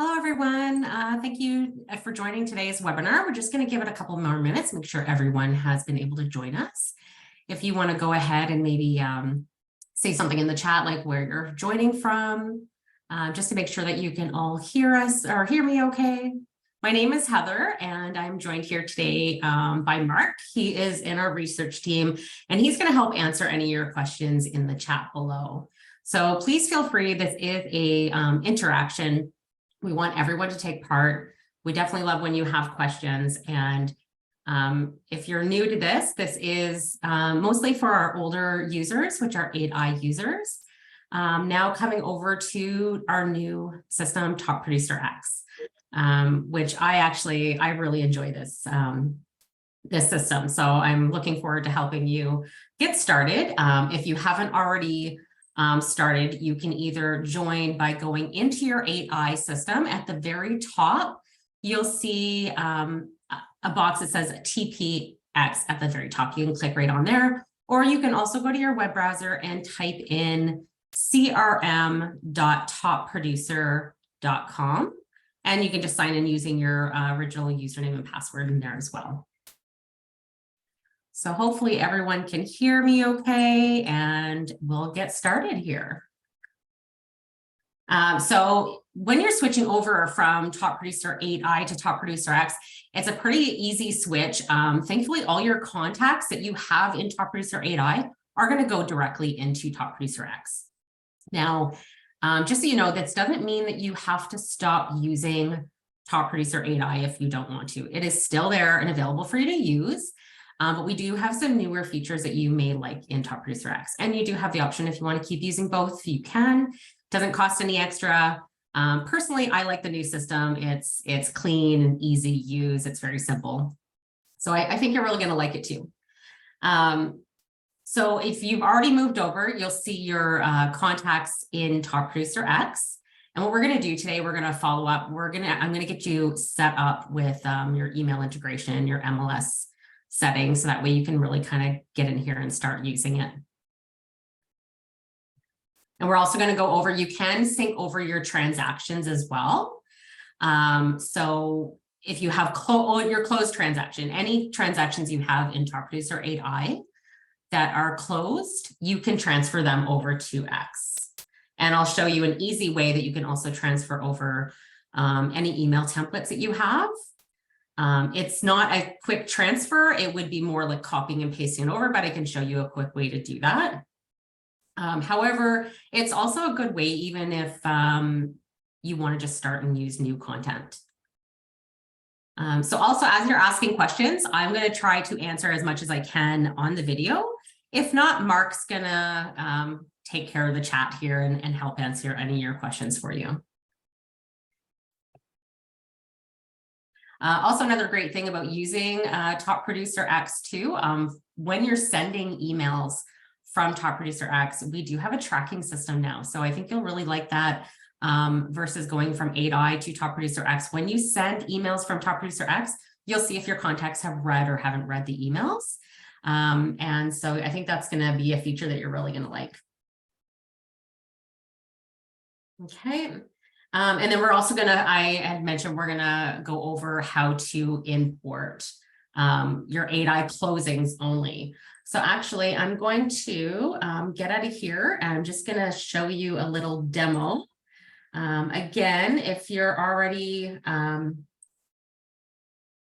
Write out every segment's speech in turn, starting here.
Hello, everyone. Thank you for joining today's webinar. We're just going to give it a couple more minutes, make sure everyone has been able to join us. If you want to go ahead and maybe say something in the chat, like where you're joining from, just to make sure that you can all hear us or hear me okay. My name is Heather, and I'm joined here today by Mark. He is in our research team, and he's going to help answer any of your questions in the chat below. So please feel free. This is a interaction. We want everyone to take part. We definitely love when you have questions. And if you're new to this, this is mostly for our older users, which are 8i users. Now coming over to our new system, Top Producer X, which I really enjoy this, this system. So I'm looking forward to helping you get started. If you haven't already started, you can either join by going into your 8i system. At the very top, you'll see a box that says TPX at the very top. You can click right on there, or you can also go to your web browser and type in crm.topproducer.com, and you can just sign in using your original username and password in there as well. So hopefully everyone can hear me okay, and we'll get started here. So when you're switching over from Top Producer 8i to Top Producer X, it's a pretty easy switch. Thankfully, all your contacts that you have in Top Producer 8i are going to go directly into Top Producer X. Now, just so you know, this doesn't mean that you have to stop using Top Producer 8i if you don't want to. It is still there and available for you to use. But we do have some newer features that you may like in Top Producer X. And you do have the option, if you want to keep using both, you can. Doesn't cost any extra. Personally, I like the new system. It's clean and easy to use. It's very simple. So I think you're really going to like it too. So if you've already moved over, you'll see your contacts in Top Producer X. And what we're going to do today, we're going to follow up. I'm going to get you set up with your email integration, your MLS settings, so that way you can really kind of get in here and start using it. And we're also going to go over, you can sync over your transactions as well. So if you have your closed transaction, any transactions you have in Top Producer 8i that are closed, you can transfer them over to X. And I'll show you an easy way that you can also transfer over any email templates that you have. It's not a quick transfer. It would be more like copying and pasting it over, but I can show you a quick way to do that. However, it's also a good way, even if you want to just start and use new content. So also, as you're asking questions, I'm going to try to answer as much as I can on the video. If not, Mark's going to take care of the chat here and help answer any of your questions for you. Also, another great thing about using Top Producer X too, when you're sending emails from Top Producer X, we do have a tracking system now. So I think you'll really like that versus going from 8i to Top Producer X. When you send emails from Top Producer X, you'll see if your contacts have read or haven't read the emails. And so I think that's going to be a feature that you're really going to like. Okay. And then we're also going to, I had mentioned, we're going to go over how to import your 8i closings only. So actually, I'm going to get out of here. I'm just going to show you a little demo. Again, if you're already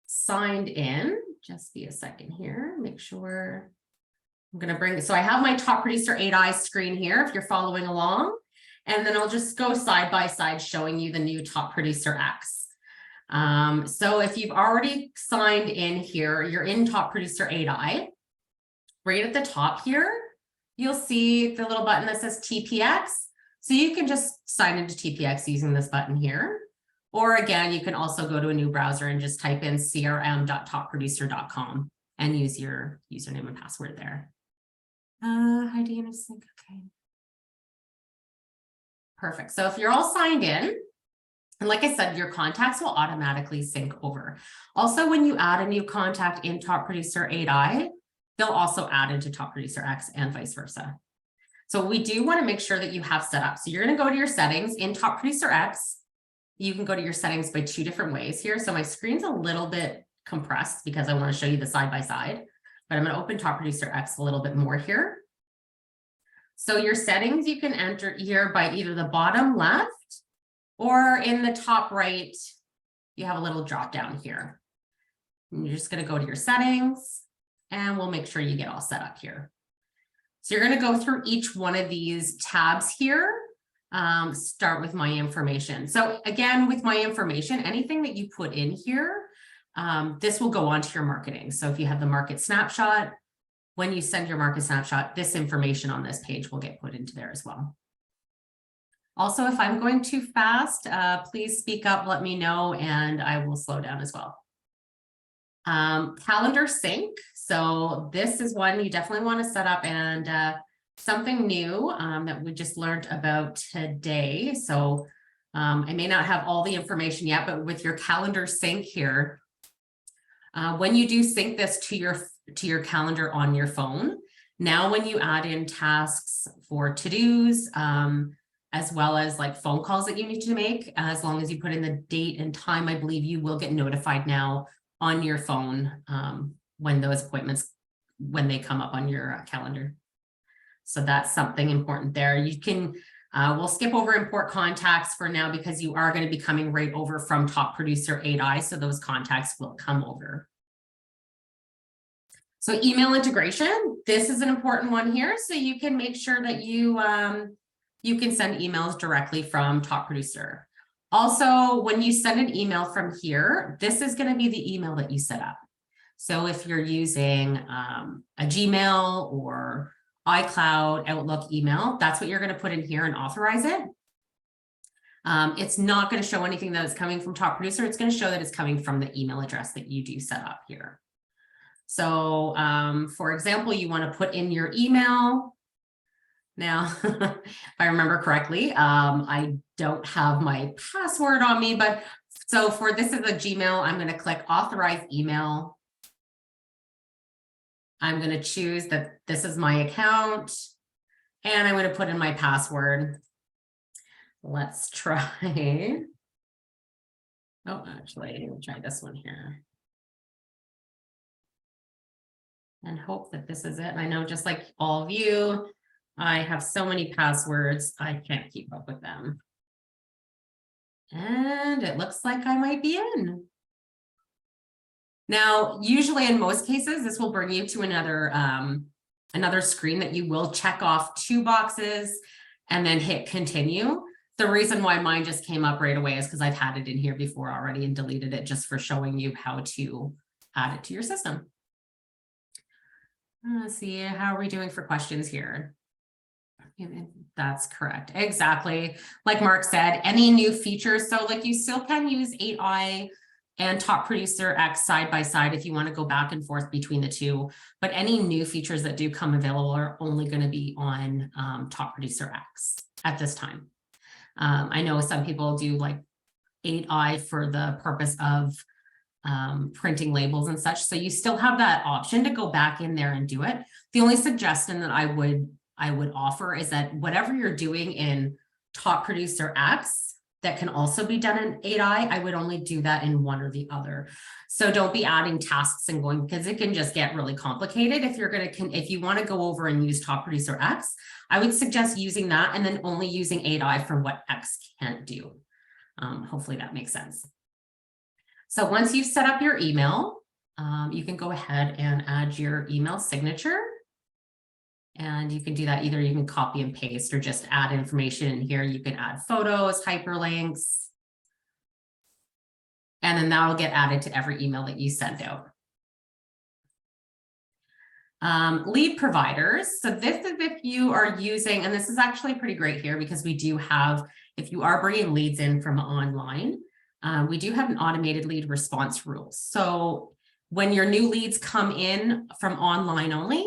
signed in, just be a second here, make sure. I'm going to bring, so I have my Top Producer 8i screen here, if you're following along. And then I'll just go side by side showing you the new Top Producer X. So if you've already signed in here, you're in Top Producer 8i. Right at the top here, you'll see the little button that says TPX. So you can just sign into TPX using this button here. Or again, you can also go to a new browser and just type in crm.topproducer.com and use your username and password there. Hi, Deanna. Okay. Perfect. So if you're all signed in, and like I said, your contacts will automatically sync over. Also, when you add a new contact in Top Producer 8i, they'll also add into Top Producer X and vice versa. So we do want to make sure that you have set up. So you're going to go to your settings in Top Producer X. you can go to your settings by 2 different ways here. So my screen's a little bit compressed because I want to show you the side by side, but I'm going to open Top Producer X a little bit more here. So your settings you can enter here by either the bottom left or in the top right, you have a little drop down here. And you're just going to go to your settings and we'll make sure you get all set up here. So you're going to go through each one of these tabs here. Start with my information. So again, with my information, anything that you put in here, this will go onto your marketing. So if you have the market snapshot, when you send your market snapshot, this information on this page will get put into there as well. Also, if I'm going too fast, please speak up, let me know, and I will slow down as well. Calendar sync. So this is one you definitely want to set up, and something new that we just learned about today. So I may not have all the information yet, but with your calendar sync here, when you do sync this to your calendar on your phone, now when you add in tasks for to-dos, as well as like phone calls that you need to make, as long as you put in the date and time, I believe you will get notified now on your phone when those appointments, when they come up on your calendar. So that's something important there. You can, we'll skip over import contacts for now because you are going to be coming right over from Top Producer 8i. So those contacts will come over. So email integration, this is an important one here. So you can make sure that you can send emails directly from Top Producer. Also, when you send an email from here, this is going to be the email that you set up. So if you're using a Gmail or iCloud, Outlook email, that's what you're going to put in here and authorize it. It's not going to show anything that is coming from Top Producer. It's going to show that it's coming from the email address that you do set up here. So for example, you want to put in your email. Now, if I remember correctly, I don't have my password on me, but so for this is a Gmail, I'm going to click authorize email. I'm going to choose that this is my account and I'm going to put in my password. Let's try. Oh, actually, we'll try this one here. And hope that this is it. I know just like all of you, I have so many passwords, I can't keep up with them. And it looks like I might be in. Now, usually in most cases, this will bring you to another screen that you will check off 2 boxes and then hit continue. The reason why mine just came up right away is because I've had it in here before already and deleted it just for showing you how to add it to your system. Let's see, how are we doing for questions here? That's correct. Exactly. Like Mark said, any new features. So like you still can use 8i and Top Producer X side by side if you want to go back and forth between the two. But any new features that do come available are only going to be on Top Producer X at this time. I know some people do like 8i for the purpose of printing labels and such. So you still have that option to go back in there and do it. The only suggestion that I would offer is that whatever you're doing in Top Producer X that can also be done in 8i, I would only do that in one or the other. So don't be adding tasks and going, because it can just get really complicated. If you're going to, if you want to go over and use Top Producer X, I would suggest using that and then only using 8i for what X can't do. Hopefully that makes sense. So once you've set up your email, you can go ahead and add your email signature. And you can do that either you can copy and paste or just add information in here. You can add photos, hyperlinks, and then that'll get added to every email that you send out. Lead providers. So this is if you are using, and this is actually pretty great here because we do have, if you are bringing leads in from online, we do have an automated lead response rule. So when your new leads come in from online only,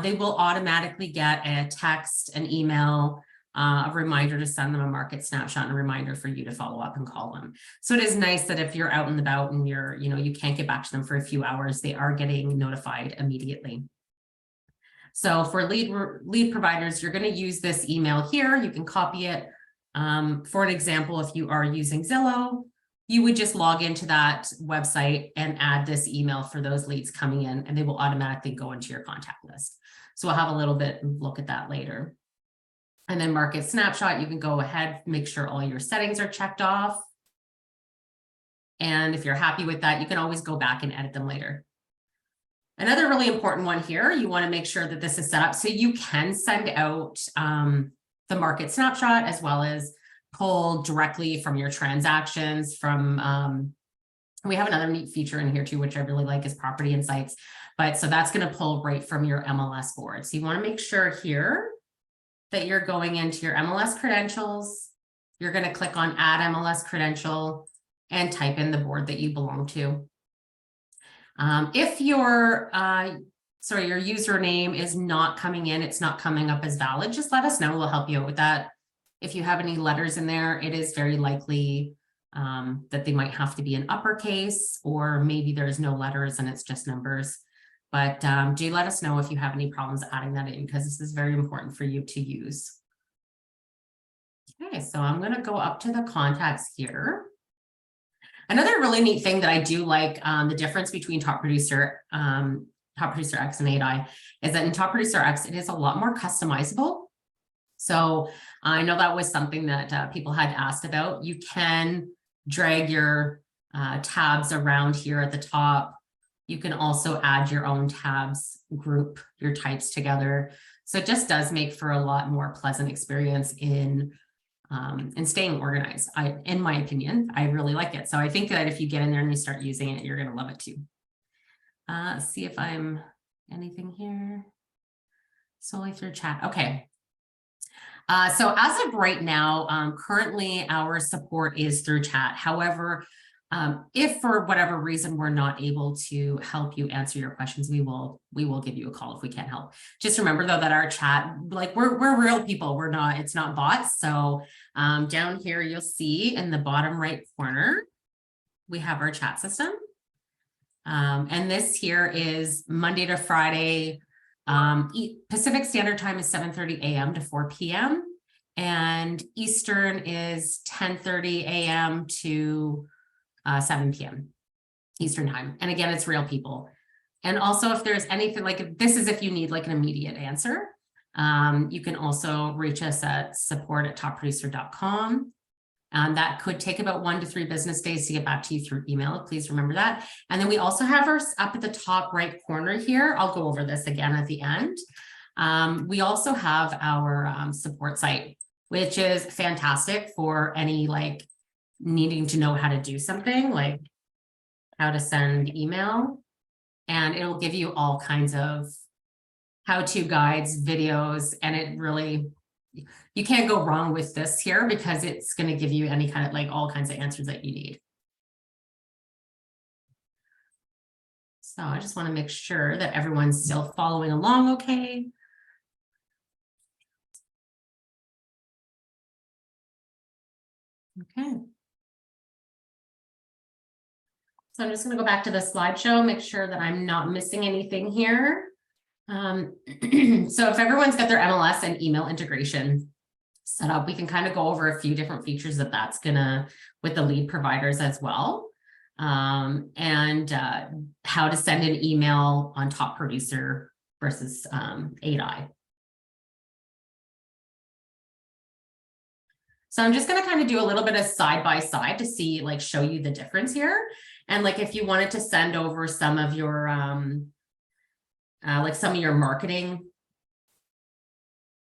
they will automatically get a text, an email, a reminder to send them a market snapshot and a reminder for you to follow up and call them. So it is nice that if you're out and about and you're, you can't get back to them for a few hours, they are getting notified immediately. So for lead providers, you're going to use this email here. You can copy it For an example, if you are using Zillow, you would just log into that website and add this email for those leads coming in, and they will automatically go into your contact list. So we'll have a little bit look at that later. And then market snapshot, you can go ahead, make sure all your settings are checked off. And if you're happy with that, you can always go back and edit them later. Another really important one here, you want to make sure that this is set up so you can send out the market snapshot as well as pull directly from your transactions from, we have another neat feature in here too, which I really like, is property insights. But so that's going to pull right from your MLS board. So you want to make sure here that you're going into your MLS credentials. You're going to click on add MLS credential and type in the board that you belong to. If your your username is not coming in, it's not coming up as valid, just let us know. We'll help you out with that. If you have any letters in there, it is very likely that they might have to be in uppercase, or maybe there's no letters and it's just numbers. But do let us know if you have any problems adding that in, because this is very important for you to use. Okay, so I'm going to go up to the contacts here. Another really neat thing that I do like, the difference between Top Producer X and 8i, is that in Top Producer X, it is a lot more customizable. So I know that was something that people had asked about. You can drag your tabs around here at the top. You can also add your own tabs, group your types together. So it just does make for a lot more pleasant experience in staying organized. In my opinion, I really like it. So I think that if you get in there and you start using it, you're going to love it too. See if I'm anything here. Solely through chat. Okay. So as of right now, currently our support is through chat. However, if for whatever reason we're not able to help you answer your questions, we will give you a call if we can help. Just remember though that our chat, like we're real people, it's not bots. So down here you'll see in the bottom right corner, we have our chat system. And this here is Monday to Friday. Pacific Standard Time is 7:30 a.m. to 4 p.m. and Eastern is 10:30 a.m. to 7 p.m. Eastern time. And again, it's real people. And also if there's anything like this is if you need like an immediate answer, you can also reach us at support@topproducer.com. That could take about 1 to 3 business days to get back to you through email. Please remember that. And then we also have our up at the top right corner here. I'll go over this again at the end. We also have our support site, which is fantastic for any like needing to know how to do something like how to send email, and it'll give you all kinds of how-to guides, videos, and it really, you can't go wrong with this here because it's going to give you any kind of like all kinds of answers that you need. So I just want to make sure that everyone's still following along okay. Okay. So I'm just going to go back to the slideshow, make sure that I'm not missing anything here. So if everyone's got their MLS and email integration set up, we can kind of go over a few different features that's gonna with the lead providers as well. And how to send an email on Top Producer versus 8i. So I'm just going to kind of do a little bit of side by side to see, like, show you the difference here. And like, if you wanted to send over some of your, like some of your marketing,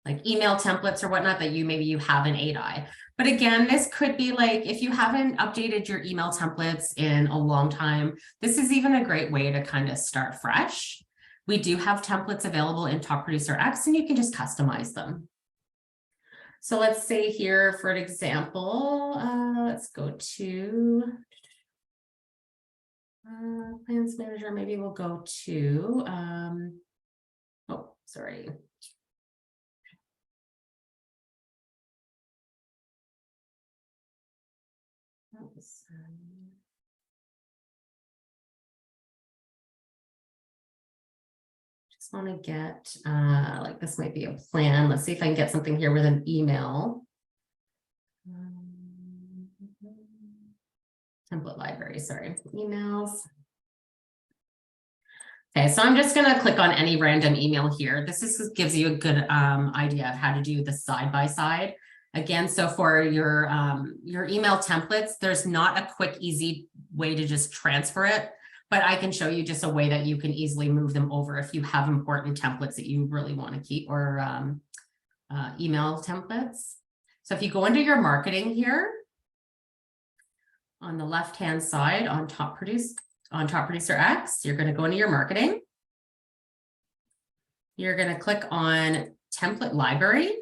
like email templates or whatnot that maybe you have in 8i. But again, this could be like, if you haven't updated your email templates in a long time, this is even a great way to kind of start fresh. We do have templates available in Top Producer X, and you can just customize them. So let's say here, for an example, let's go to Plans Manager. Maybe we'll go to, oh, sorry. Just want to get, like, this might be a plan. Let's see if I can get something here with an email. Template library, sorry, emails. Okay, so I'm just going to click on any random email here. This gives you a good idea of how to do the side by side. Again, so for your email templates, there's not a quick, easy way to just transfer it, but I can show you just a way that you can easily move them over if you have important templates that you really want to keep, or email templates. So if you go into your marketing here, on the left-hand side on Top Producer X, you're going to go into your marketing. You're going to click on template library.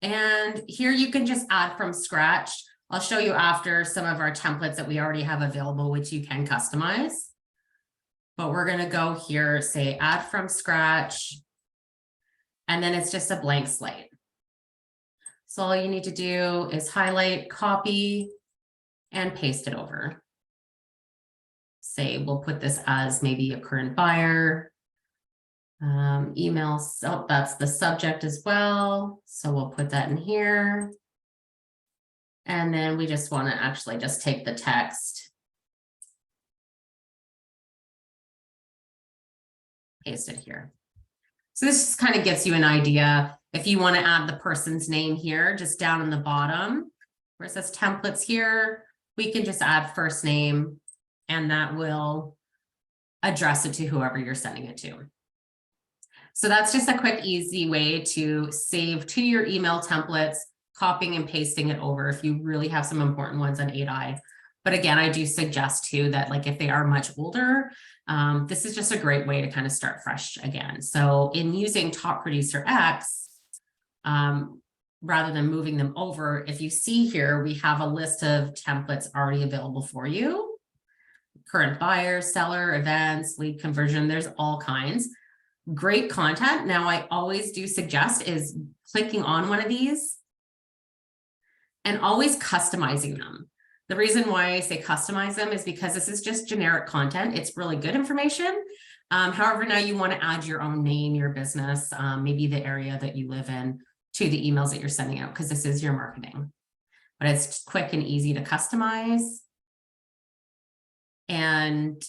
And here you can just add from scratch. I'll show you after some of our templates that we already have available, which you can customize. But we're going to go here, say add from scratch. And then it's just a blank slate. So all you need to do is highlight, copy, and paste it over. Say we'll put this as maybe a current buyer. Email, so that's the subject as well. So we'll put that in here. And then we just want to actually just take the text, paste it here. So this just kind of gives you an idea. If you want to add the person's name here, just down in the bottom where it says templates here, we can just add first name, and that will address it to whoever you're sending it to. So that's just a quick, easy way to save to your email templates, copying and pasting it over if you really have some important ones on 8i. But again, I do suggest too that, like, if they are much older, this is just a great way to kind of start fresh again. So in using Top Producer X, rather than moving them over, if you see here, we have a list of templates already available for you. Current buyer, seller, events, lead conversion, there's all kinds. Great content. Now, I always do suggest is clicking on one of these and always customizing them. The reason why I say customize them is because this is just generic content. It's really good information. However, now you want to add your own name, your business, maybe the area that you live in, to the emails that you're sending out, because this is your marketing. But it's quick and easy to customize. And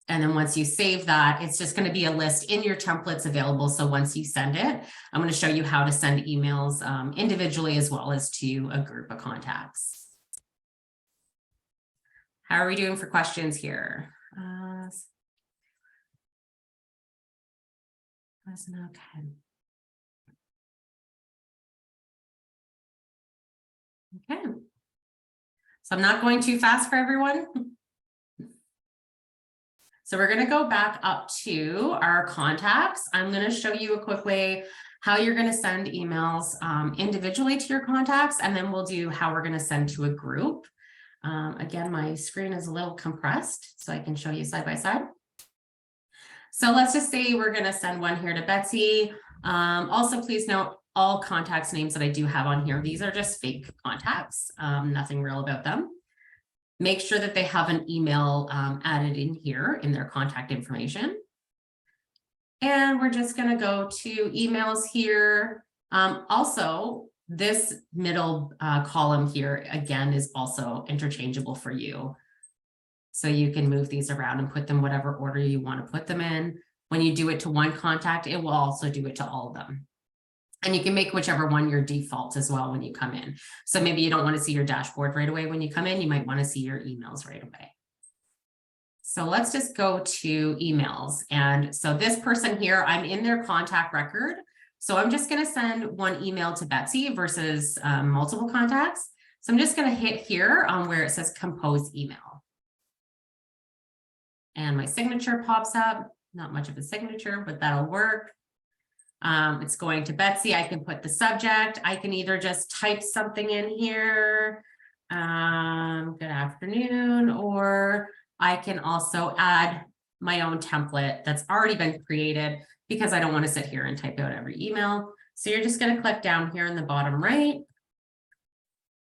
then once you save that, it's just going to be a list in your templates available. So once you send it, I'm going to show you how to send emails individually as well as to a group of contacts. How are we doing for questions here? Okay. Okay. So I'm not going too fast for everyone. So we're going to go back up to our contacts. I'm going to show you a quick way how you're going to send emails individually to your contacts, and then we'll do how we're going to send to a group. Again, my screen is a little compressed, so I can show you side by side. So let's just say we're going to send one here to Betsy. Also, please note all contacts names that I do have on here, these are just fake contacts, nothing real about them. Make sure that they have an email added in here in their contact information. And we're just going to go to emails here. Also, this middle column here, again, is also interchangeable for you. So you can move these around and put them whatever order you want to put them in. When you do it to one contact, it will also do it to all of them. And you can make whichever one your default as well when you come in. So maybe you don't want to see your dashboard right away when you come in, you might want to see your emails right away. So let's just go to emails. And so this person here, I'm in their contact record. So I'm just going to send one email to Betsy versus multiple contacts. So I'm just going to hit here on where it says compose email. And my signature pops up, not much of a signature, but that'll work. It's going to Betsy. I can put the subject. I can either just type something in here, good afternoon, or I can also add my own template that's already been created because I don't want to sit here and type out every email. So you're just going to click down here in the bottom right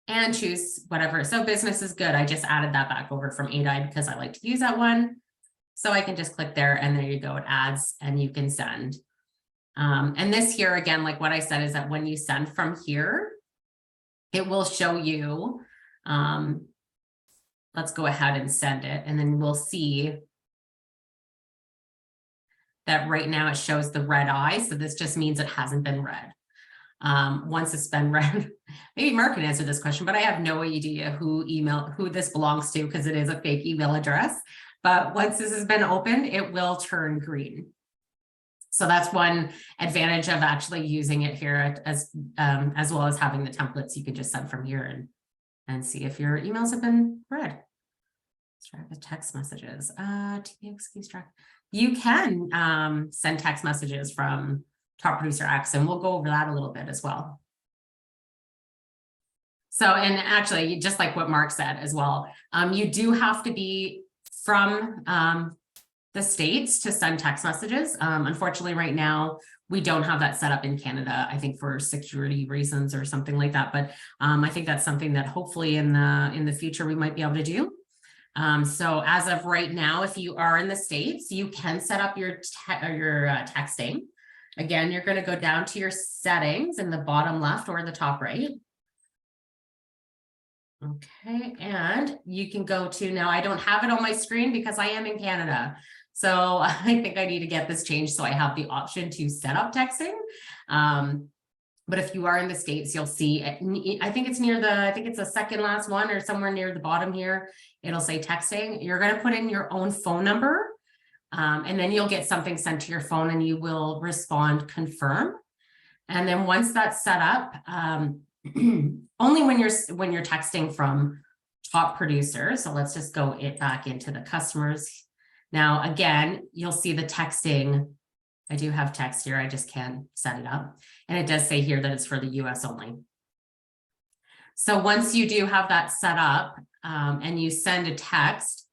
and choose whatever. So business is good. I just added that back over from 8i because I like to use that one. So I can just click there and there you go. It adds and you can send. And this here, again, like what I said, is that when you send from here, it will show you, let's go ahead and send it, and then we'll see that right now it shows the red eye. So this just means it hasn't been read. Once it's been read, maybe Mark can answer this question, but I have no idea who this belongs to, because it is a fake email address. But once this has been opened, it will turn green. So that's one advantage of actually using it here, as well as having the templates you can just send from here and see if your emails have been read. Let's try the text messages. TPX keystroke. You can send text messages from Top Producer X, and we'll go over that a little bit as well. So, and actually, just like what Mark said as well, you do have to be from the States to send text messages. Unfortunately, right now, we don't have that set up in Canada, I think for security reasons or something like that. But I think that's something that hopefully in the future we might be able to do. So as of right now, if you are in the States, you can set up your texting. Again, you're going to go down to your settings in the bottom left or the top right. Okay, and you can go to, now I don't have it on my screen because I am in Canada. So I think I need to get this changed so I have the option to set up texting. But if you are in the States, you'll see, I think it's near I think it's the second last one or somewhere near the bottom here. It'll say texting. You're going to put in your own phone number, and then you'll get something sent to your phone and you will respond confirm. And then once that's set up, only when you're texting from Top Producer. So let's just go back into the customers. Now, again, you'll see the texting. I do have text here. I just can't set it up. And it does say here that it's for the US only. So once you do have that set up and you send a text,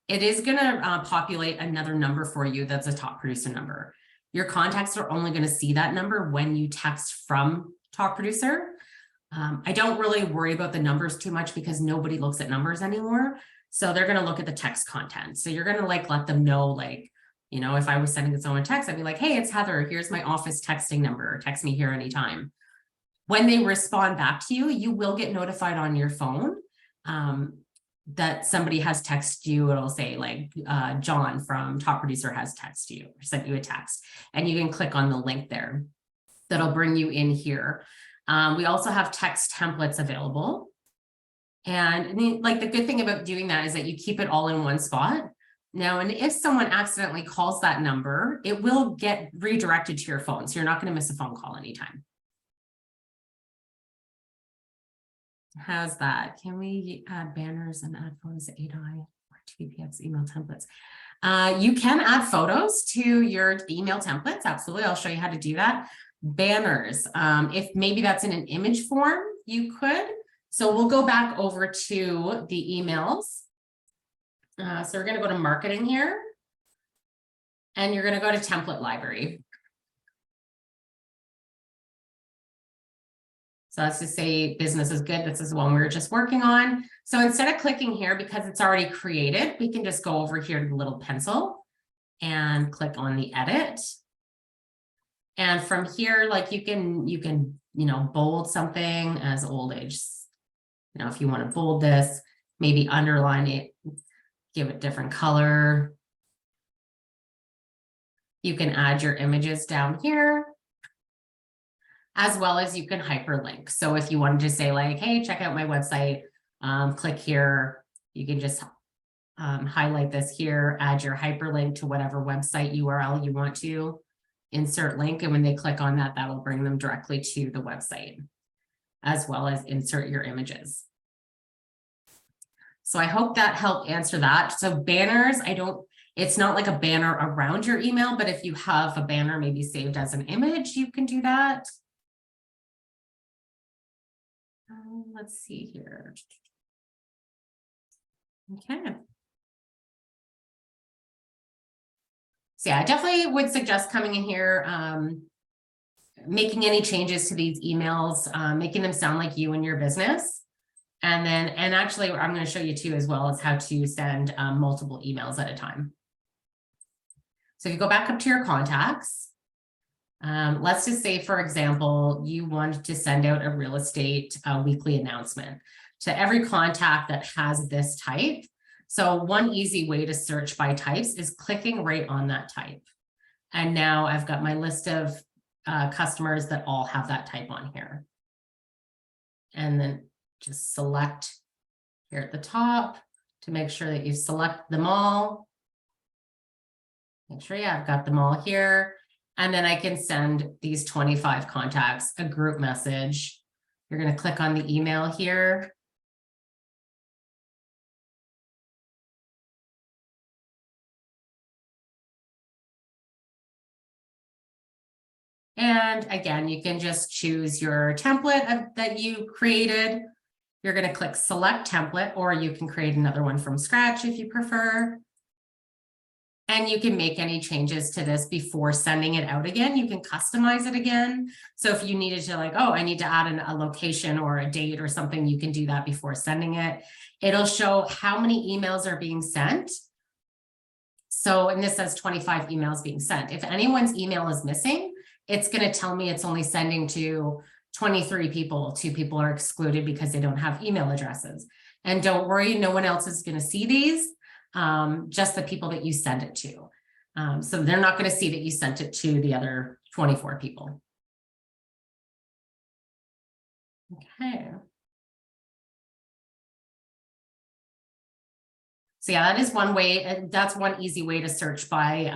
it is going to populate another number for you. That's a Top Producer number. Your contacts are only going to see that number when you text from Top Producer. I don't really worry about the numbers too much because nobody looks at numbers anymore. So they're going to look at the text content. So you're going to let them know, like, you know, if I was sending someone a text, I'd be like, hey, it's Heather. Here's my office texting number. Text me here anytime. When they respond back to you, you will get notified on your phone that somebody has texted you. It'll say like John from Top Producer has texted you or sent you a text, and you can click on the link there. That'll bring you in here. We also have text templates available. And like the good thing about doing that is that you keep it all in one spot. Now, and if someone accidentally calls that number, it will get redirected to your phone. So you're not going to miss a phone call anytime. How's that? Can we add banners and add photos to 8i or TPX email templates? You can add photos to your email templates. Absolutely. I'll show you how to do that. Banners. If maybe that's in an image form, you could. So we'll go back over to the emails. So we're going to go to marketing here, and you're going to go to template library. So let's just say business is good. This is the one we were just working on. So instead of clicking here, because it's already created, we can just go over here to the little pencil and click on the edit. And from here, like you can, you know, bold something as old age. You know, if you want to bold this, maybe underline it, give it different color. You can add your images down here, as well as you can hyperlink. So if you wanted to say like, hey, check out my website, click here, you can just highlight this here, add your hyperlink to whatever website URL you want to, insert link. And when they click on that, that will bring them directly to the website, as well as insert your images. So I hope that helped answer that. So banners, it's not like a banner around your email, but if you have a banner maybe saved as an image, you can do that. Let's see here. Okay. So yeah, I definitely would suggest coming in here, making any changes to these emails, making them sound like you and your business. And actually I'm going to show you too, as well as how to send multiple emails at a time. So if you go back up to your contacts, Let's just say, for example, you wanted to send out a real estate weekly announcement to every contact that has this type. So one easy way to search by types is clicking right on that type. And now I've got my list of customers that all have that type on here. And then just select here at the top to make sure that you select them all. Make sure, yeah, I've got them all here. And then I can send these 25 contacts a group message. You're going to click on the email here. And again, you can just choose your template that you created. You're going to click select template, or you can create another one from scratch if you prefer. And you can make any changes to this before sending it out again. You can customize it again. So if you needed to, like, oh, I need to add a location or a date or something, you can do that before sending it. It'll show how many emails are being sent. So, and this says 25 emails being sent. If anyone's email is missing, it's going to tell me it's only sending to 23 people. 2 people are excluded because they don't have email addresses. And don't worry, no one else is going to see these. Just the people that you send it to. So they're not going to see that you sent it to the other 24 people. Okay. So yeah, that is one way. That's one easy way to search by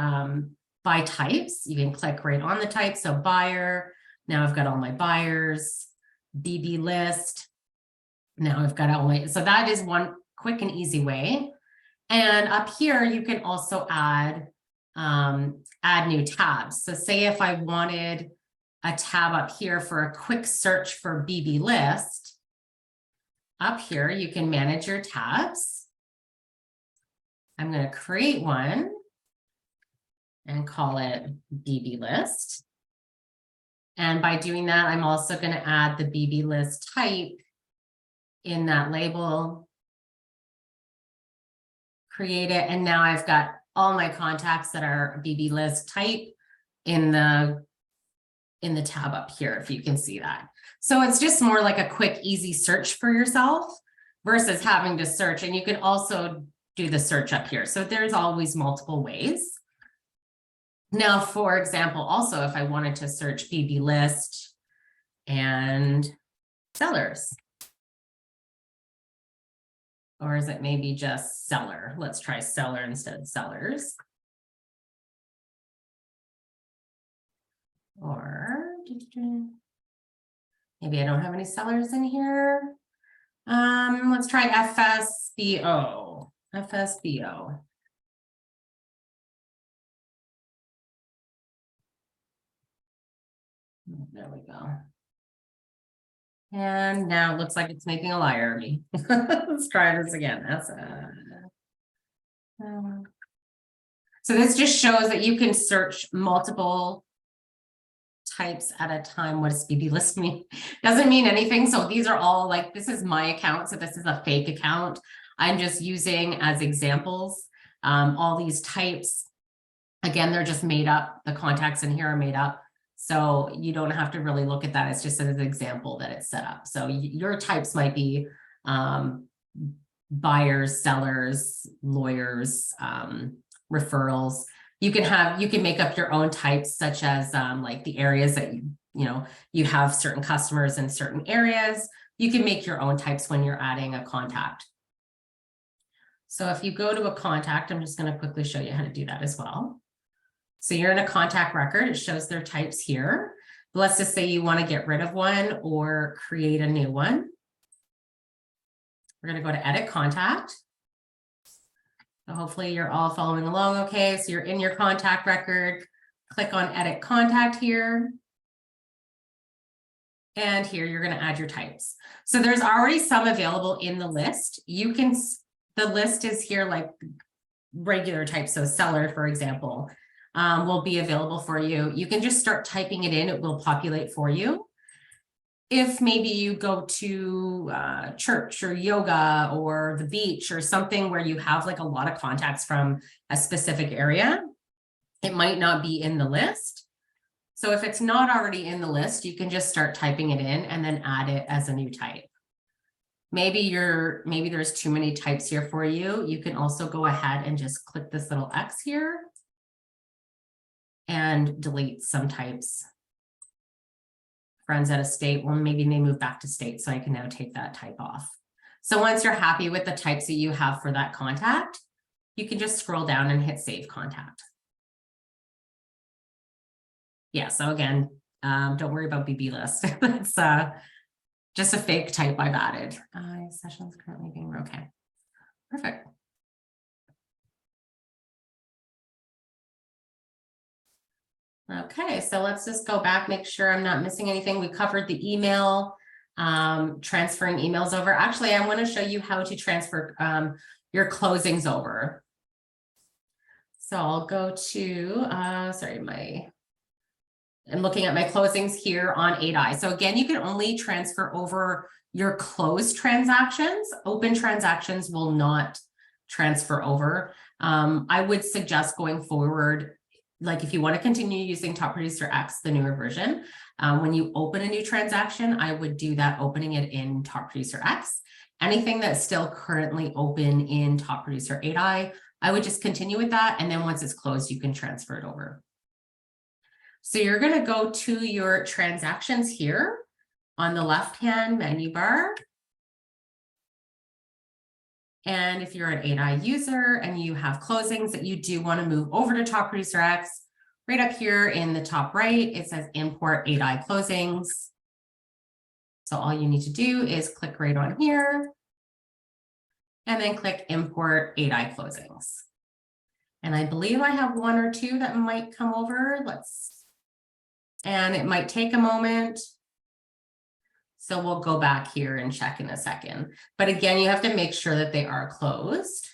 types. You can click right on the type. So buyer. Now I've got all my buyers. BB list. Now I've got all my. So that is one quick and easy way. And up here, you can also add new tabs. So say if I wanted a tab up here for a quick search for BB list, up here, you can manage your tabs. I'm going to create one and call it BB list. And by doing that, I'm also going to add the BB list type in that label. Create it, and now I've got all my contacts that are BB list type in the tab up here, if you can see that. So it's just more like a quick, easy search for yourself versus having to search. And you can also do the search up here. So there's always multiple ways. Now, for example, also, if I wanted to search BB list and sellers. Or is it maybe just seller? Let's try seller instead of sellers. Or maybe I don't have any sellers in here. Let's try FSBO. FSBO. There we go. And now it looks like it's making a liar of me. Let's try this again. That's so this just shows that you can search multiple types at a time. What does BB list mean? Doesn't mean anything. So these are all like, this is my account. So this is a fake account. I'm just using as examples. All these types, again, they're just made up. The contacts in here are made up. So you don't have to really look at that. It's just an example that it's set up. So your types might be buyers, sellers, lawyers, referrals. You can make up your own types, such as like the areas that you have certain customers in certain areas. You can make your own types when you're adding a contact. So if you go to a contact, I'm just going to quickly show you how to do that as well. So you're in a contact record, it shows their types here. Let's just say you want to get rid of one or create a new one. We're going to go to edit contact. So hopefully you're all following along okay. So you're in your contact record, click on edit contact here. And here you're going to add your types. So there's already some available in the list. The list is here like regular types. So seller, for example, will be available for you. You can just start typing it in. It will populate for you. If maybe you go to church or yoga or the beach or something where you have like a lot of contacts from a specific area, it might not be in the list. So if it's not already in the list, you can just start typing it in and then add it as a new type. Maybe there's too many types here for you. You can also go ahead and just click this little X here and delete some types. Friends out of state, well, maybe they move back to state, so I can now take that type off. So once you're happy with the types that you have for that contact, you can just scroll down and hit Save Contact. Yeah, so again, don't worry about BB list. It's just a fake type I've added. Sessions currently being okay. Perfect. Okay, so let's just go back, make sure I'm not missing anything. We covered the email, transferring emails over. Actually, I want to show you how to transfer your closings over. So I'll go to, I'm looking at my closings here on 8i. So again, you can only transfer over your closed transactions. Open transactions will not transfer over. I would suggest going forward, like if you want to continue using Top Producer X, the newer version, when you open a new transaction, I would do that opening it in Top Producer X. Anything that's still currently open in Top Producer 8i, I would just continue with that. And then once it's closed, you can transfer it over. So you're going to go to your transactions here on the left-hand menu bar. And if you're an 8i user and you have closings that you do want to move over to Top Producer X, right up here in the top right, it says Import 8i Closings. So all you need to do is click right on here and then click Import 8i Closings. And I believe I have one or two that might come over. And it might take a moment. So we'll go back here and check in a second. But again, you have to make sure that they are closed.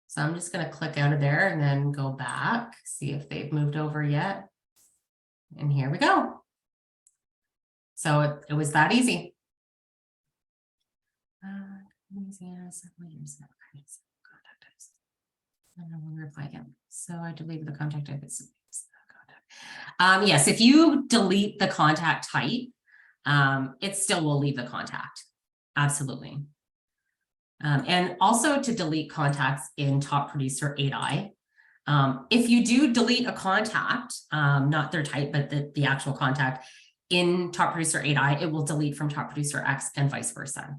So I'm just going to click out of there and then go back, see if they've moved over yet. And here we go. So it was that easy. So I deleted the contact type. Yes, if you delete the contact type, it still will leave the contact. Absolutely. And also to delete contacts in Top Producer 8i. If you do delete a contact, not their type, but the actual contact in Top Producer 8i, it will delete from Top Producer X and vice versa.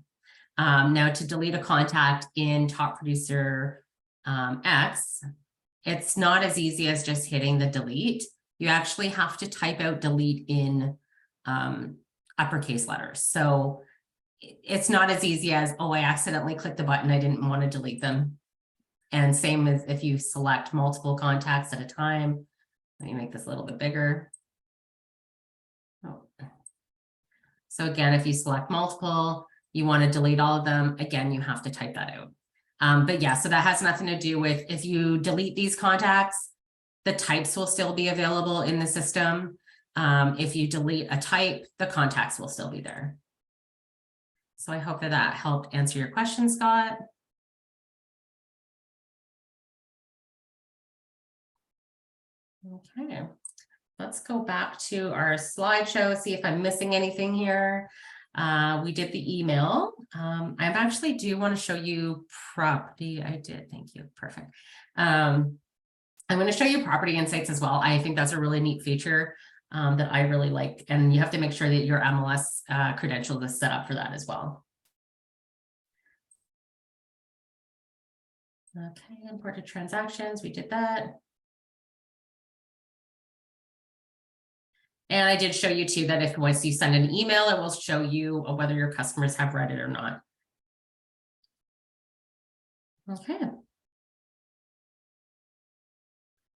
Now to delete a contact in Top Producer X, it's not as easy as just hitting the delete. You actually have to type out delete in uppercase letters. So it's not as easy as, oh, I accidentally clicked the button, I didn't want to delete them. And same as if you select multiple contacts at a time. Let me make this a little bit bigger. Oh. So again, if you select multiple, you want to delete all of them, again, you have to type that out. But yeah, so that has nothing to do with if you delete these contacts, the types will still be available in the system. If you delete a type, the contacts will still be there. So I hope that that helped answer your question, Scott. Okay, let's go back to our slideshow, see if I'm missing anything here. We did the email. I actually do want to show you property. I did, thank you, perfect. I'm going to show you property insights as well. I think that's a really neat feature that I really like, and you have to make sure that your MLS credential is set up for that as well. Okay, imported transactions, we did that. And I did show you too that if once you send an email, it will show you whether your customers have read it or not. Okay.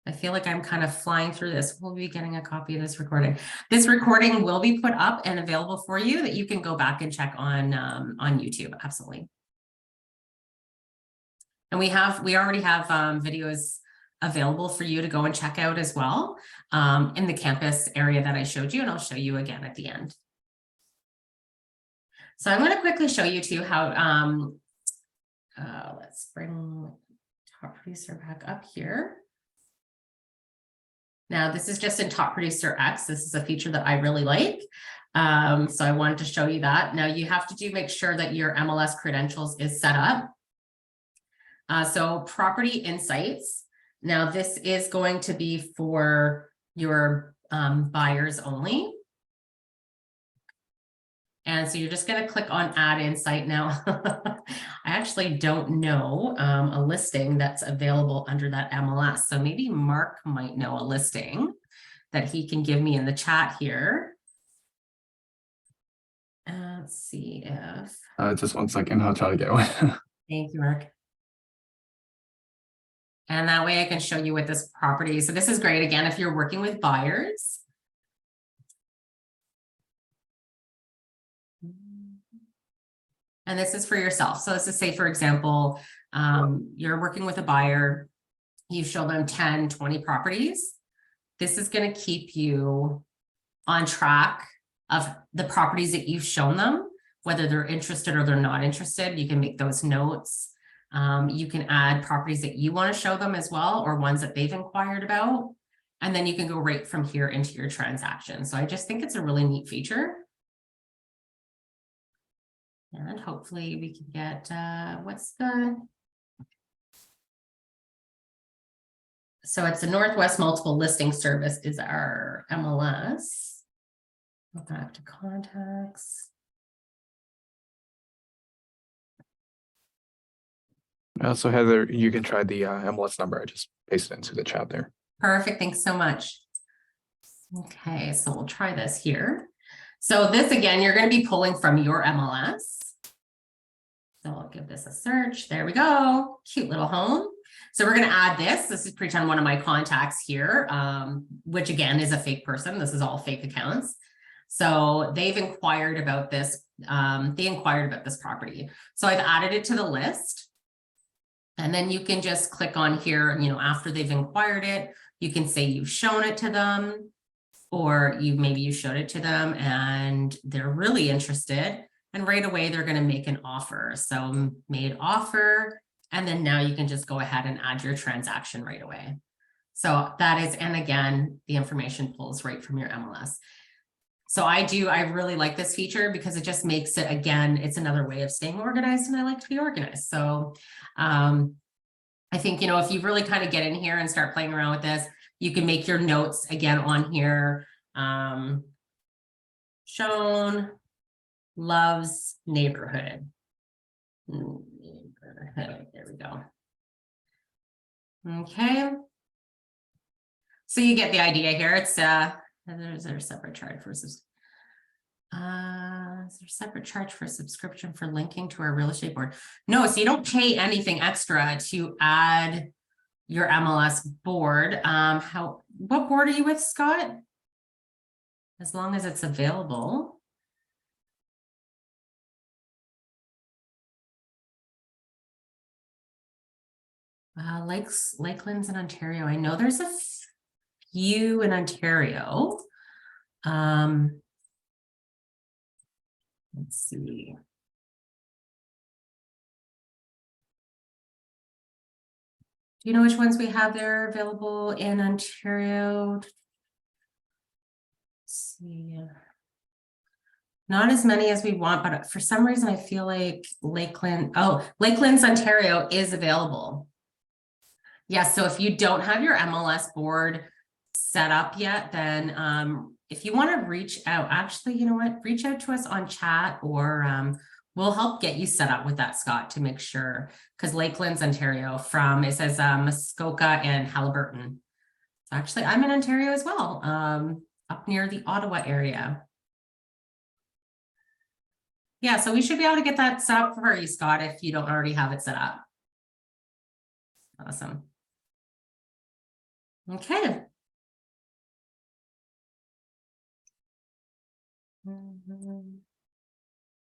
I feel like I'm kind of flying through this. We'll be getting a copy of this recording. This recording will be put up and available for you that you can go back and check on YouTube. Absolutely. And we already have videos available for you to go and check out as well in the campus area that I showed you, and I'll show you again at the end. So I'm going to quickly show you too how, let's bring Top Producer back up here. Now, this is just in Top Producer X. This is a feature that I really like. So I wanted to show you that. Now you have to make sure that your MLS credentials is set up. So Property Insights. Now this is going to be for your buyers only. And so you're just going to click on Add Insight. Now, I actually don't know a listing that's available under that MLS. So maybe Mark might know a listing that he can give me in the chat here. Let's see if. Just 1 second, I'll try to get one. Thank you, Mark. And that way I can show you with this property. So this is great. Again, if you're working with buyers. And this is for yourself. So this is, say, for example, you're working with a buyer, you show them 10, 20 properties. This is going to keep you on track of the properties that you've shown them, whether they're interested or they're not interested. You can make those notes. You can add properties that you want to show them as well, or ones that they've inquired about. And then you can go right from here into your transaction. So I just think it's a really neat feature. And hopefully we can get, so it's the Northwest Multiple Listing Service is our MLS. Go back to contacts. So Heather, you can try the MLS number. I just pasted it into the chat there. Perfect, thanks so much. Okay, so we'll try this here. So this, again, you're going to be pulling from your MLS. So I'll give this a search. There we go. Cute little home. So we're going to add this. This is pretend one of my contacts here, which again is a fake person. This is all fake accounts. So they've inquired about this. They inquired about this property. So I've added it to the list. And then you can just click on here, you know, after they've inquired it, you can say you've shown it to them, or maybe you showed it to them and they're really interested. And right away, they're going to make an offer. So made offer, and then now you can just go ahead and add your transaction right away. So that is, and again, the information pulls right from your MLS. So I really like this feature because it just makes it, again, it's another way of staying organized, and I like to be organized. So I think, you know, if you really kind of get in here and start playing around with this, you can make your notes again on here. Shown. Loves neighborhood. There we go. Okay. So you get the idea here. It's there's a separate charge for is there a separate charge for subscription for linking to our real estate board? No, so you don't pay anything extra to add your MLS board. What board are you with, Scott? As long as it's available. Lakelands in Ontario. I know there's a few in Ontario. Let's see. Do you know which ones we have there available in Ontario? Let's see. Not as many as we want, but for some reason I feel like Lakelands, Ontario is available. Yes, so if you don't have your MLS board set up yet, then if you want to reach out, actually, you know what, reach out to us on chat, or we'll help get you set up with that, Scott, to make sure, because Lakelands, Ontario, it says Muskoka and Haliburton. So actually, I'm in Ontario as well, up near the Ottawa area. Yeah, so we should be able to get that set up for you, Scott, if you don't already have it set up. Awesome. Okay.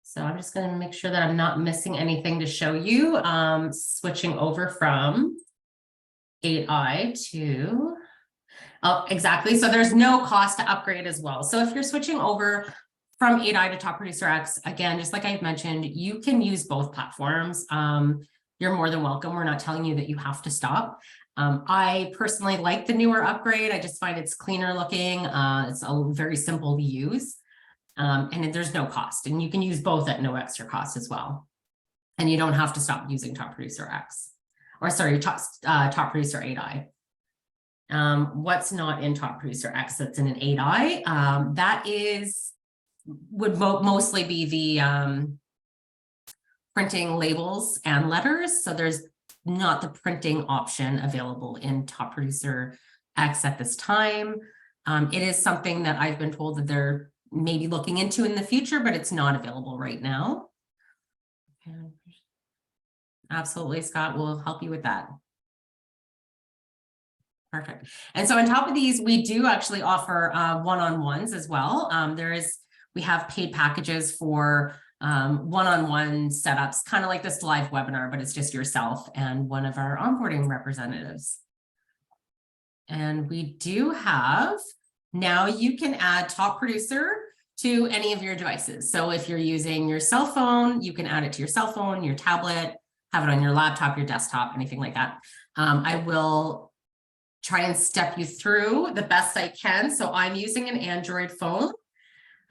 So I'm just going to make sure that I'm not missing anything to show you. Switching over from 8i to, oh, exactly. So there's no cost to upgrade as well. So if you're switching over from 8i to Top Producer X, again, just like I've mentioned, you can use both platforms. you're more than welcome. We're not telling you that you have to stop. I personally like the newer upgrade. I just find it's cleaner looking. It's very simple to use. And there's no cost, and you can use both at no extra cost as well. And you don't have to stop using Top Producer X, or sorry, Top Producer 8i. What's not in Top Producer X that's in an 8i? That would mostly be the printing labels and letters. So there's not the printing option available in Top Producer X at this time. It is something that I've been told that they're maybe looking into in the future, but it's not available right now. Absolutely, Scott, we'll help you with that. Perfect. And so on top of these, we do actually offer one-on-ones as well. We have paid packages for one-on-one setups, kind of like this live webinar, but it's just yourself and one of our onboarding representatives. And we do have, now you can add Top Producer to any of your devices. So if you're using your cell phone, you can add it to your cell phone, your tablet, have it on your laptop, your desktop, anything like that. I will try and step you through the best I can. So I'm using an Android phone.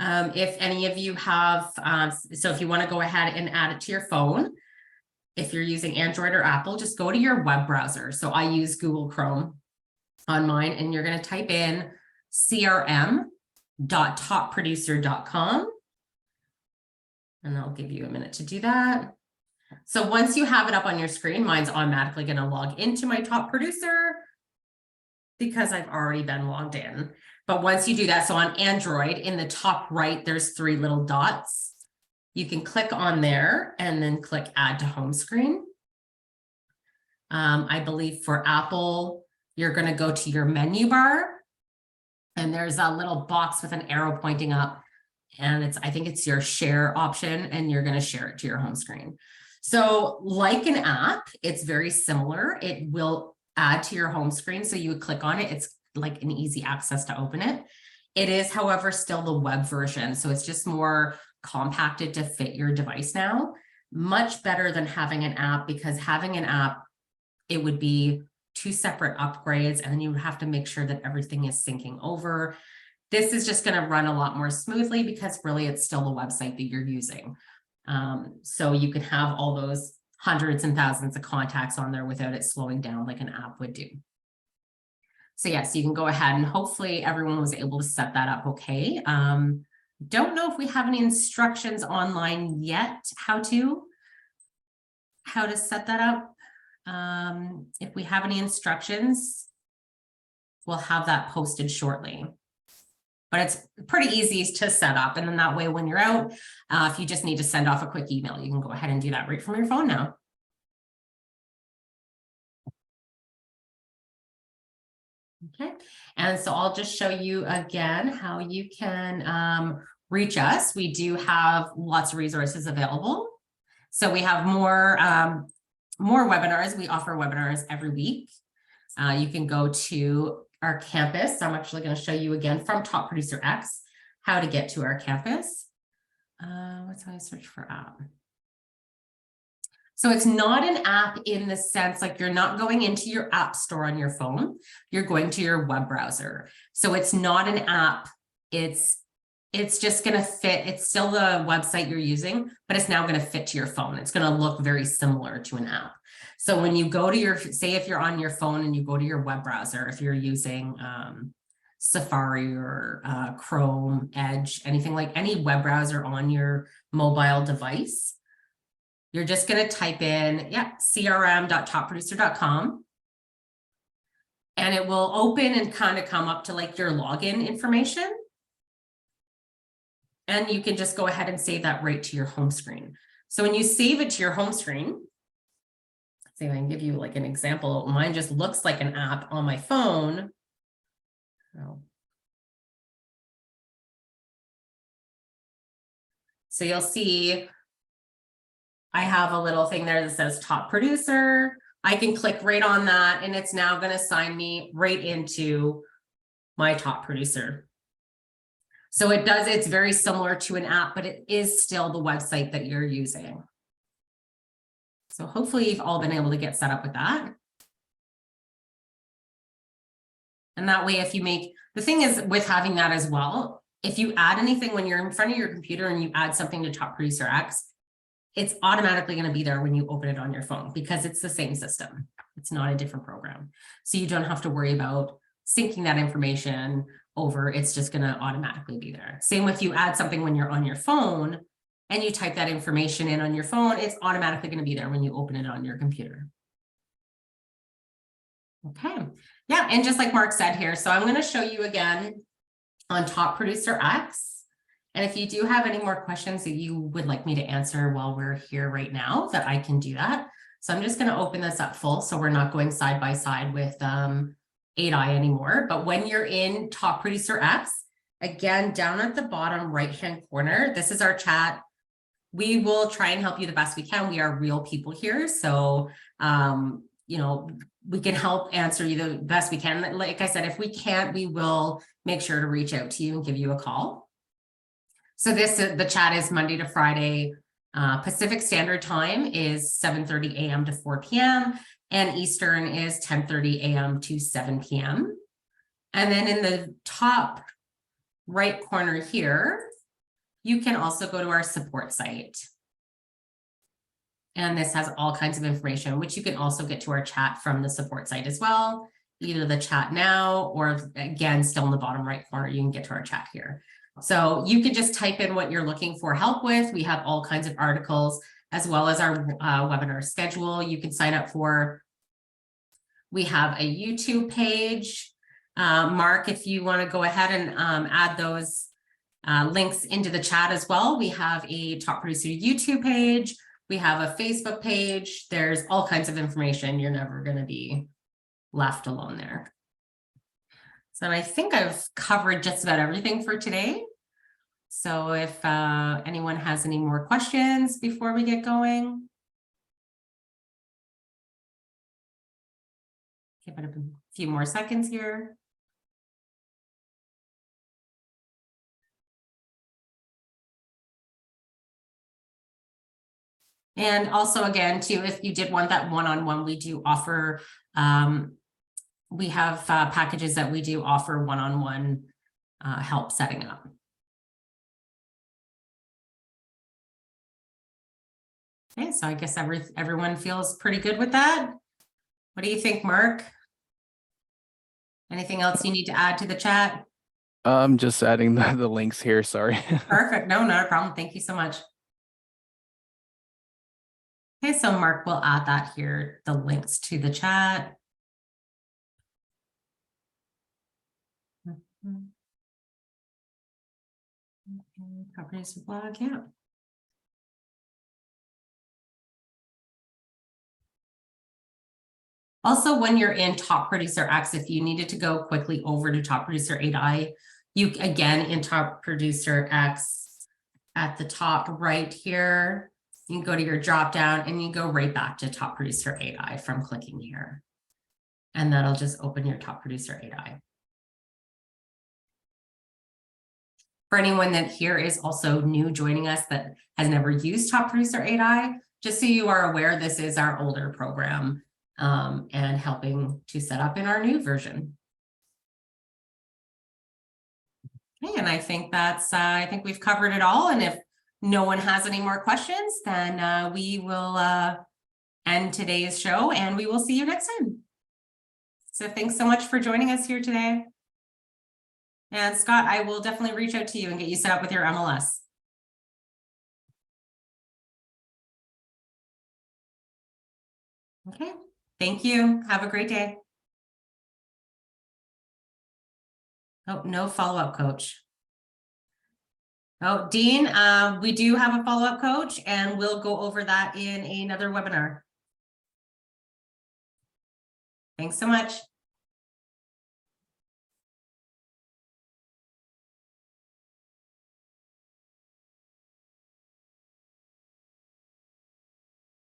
If any of you have, so if you want to go ahead and add it to your phone, if you're using Android or Apple, just go to your web browser. So I use Google Chrome on mine, and you're going to type in crm.topproducer.com. And I'll give you a minute to do that. So once you have it up on your screen, mine's automatically going to log into my Top Producer because I've already been logged in. But once you do that, so on Android, in the top right, there's 3 little dots. You can click on there and then click Add to Home Screen. I believe for Apple, you're going to go to your menu bar, and there's a little box with an arrow pointing up, and I think it's your share option, and you're going to share it to your home screen. So like an app, it's very similar. It will add to your home screen. So you would click on it. It's like an easy access to open it. It is, however, still the web version. So it's just more compacted to fit your device now. Much better than having an app, because having an app, it would be 2 separate upgrades, and then you would have to make sure that everything is syncing over. This is just going to run a lot more smoothly because really it's still the website that you're using. So you can have all those hundreds and thousands of contacts on there without it slowing down like an app would do. So yes, you can go ahead, and hopefully everyone was able to set that up okay. Don't know if we have any instructions online yet, how to set that up. If we have any instructions, we'll have that posted shortly. But it's pretty easy to set up. And then that way, when you're out, if you just need to send off a quick email, you can go ahead and do that right from your phone now. Okay, and so I'll just show you again how you can reach us. We do have lots of resources available. So we have more webinars. We offer webinars every week. You can go to our campus. I'm actually going to show you again from Top Producer X how to get to our campus. What's how I search for app? So it's not an app in the sense like you're not going into your app store on your phone. You're going to your web browser. So it's not an app. It's just going to fit. It's still the website you're using, but it's now going to fit to your phone. It's going to look very similar to an app. So when you go to your, say if you're on your phone and you go to your web browser, if you're using Safari or Chrome, Edge, anything like any web browser on your mobile device, you're just going to type in, crm.topproducer.com. And it will open and kind of come up to like your login information. And you can just go ahead and save that right to your home screen. So when you save it to your home screen, see if I can give you like an example. Mine just looks like an app on my phone. Oh. So you'll see I have a little thing there that says Top Producer. I can click right on that, and it's now going to sign me right into my Top Producer. So it's very similar to an app, but it is still the website that you're using. So hopefully you've all been able to get set up with that. And that way, if you make, the thing is with having that as well, if you add anything when you're in front of your computer and you add something to Top Producer X, it's automatically going to be there when you open it on your phone because it's the same system. It's not a different program. So you don't have to worry about syncing that information over. It's just going to automatically be there. Same with you add something when you're on your phone and you type that information in on your phone, it's automatically going to be there when you open it on your computer. Okay. Yeah. And just like Mark said here, so I'm going to show you again on Top Producer X. And if you do have any more questions that you would like me to answer while we're here right now, that I can do that. So I'm just going to open this up full. So we're not going side by side with 8i anymore. But when you're in Top Producer X, again, down at the bottom right-hand corner, this is our chat. We will try and help you the best we can. We are real people here. So, you know, we can help answer you the best we can. Like I said, if we can't, we will make sure to reach out to you and give you a call. So the chat is Monday to Friday. Pacific Standard Time is 7:30 a.m. to 4 p.m. and Eastern is 10:30 a.m. to 7 p.m. And then in the top right corner here, you can also go to our support site. And this has all kinds of information, which you can also get to our chat from the support site as well, either the chat now, or again, still in the bottom right corner, you can get to our chat here. So you can just type in what you're looking for help with. We have all kinds of articles, as well as our webinar schedule you can sign up for. We have a YouTube page. Mark, if you want to go ahead and add those links into the chat as well. We have a Top Producer YouTube page. We have a Facebook page. There's all kinds of information. You're never going to be left alone there. So I think I've covered just about everything for today. So if anyone has any more questions before we get going. Give it a few more seconds here. And also, again, too, if you did want that one-on-one, we do offer, we have packages that we do offer one-on-one help setting up. Okay, so I guess everyone feels pretty good with that. What do you think, Mark? Anything else you need to add to the chat? Just adding the links here, sorry. Perfect, no, not a problem. Thank you so much. Okay, so Mark will add that here, the links to the chat. Comprehensive blog, yeah. Also, when you're in Top Producer X, if you needed to go quickly over to Top Producer 8i, you again in Top Producer X at the top right here, you can go to your drop down and you go right back to Top Producer 8i from clicking here. And that'll just open your Top Producer 8i. For anyone that here is also new joining us that has never used Top Producer 8i, just so you are aware, this is our older program and helping to set up in our new version. Okay, and I think that's, I think we've covered it all. And if no one has any more questions, then we will end today's show and we will see you next time. So thanks so much for joining us here today. And Scott, I will definitely reach out to you and get you set up with your MLS. Okay, thank you. Have a great day. Oh, no follow-up coach. Oh, Dean, we do have a follow-up coach and we'll go over that in another webinar. Thanks so much.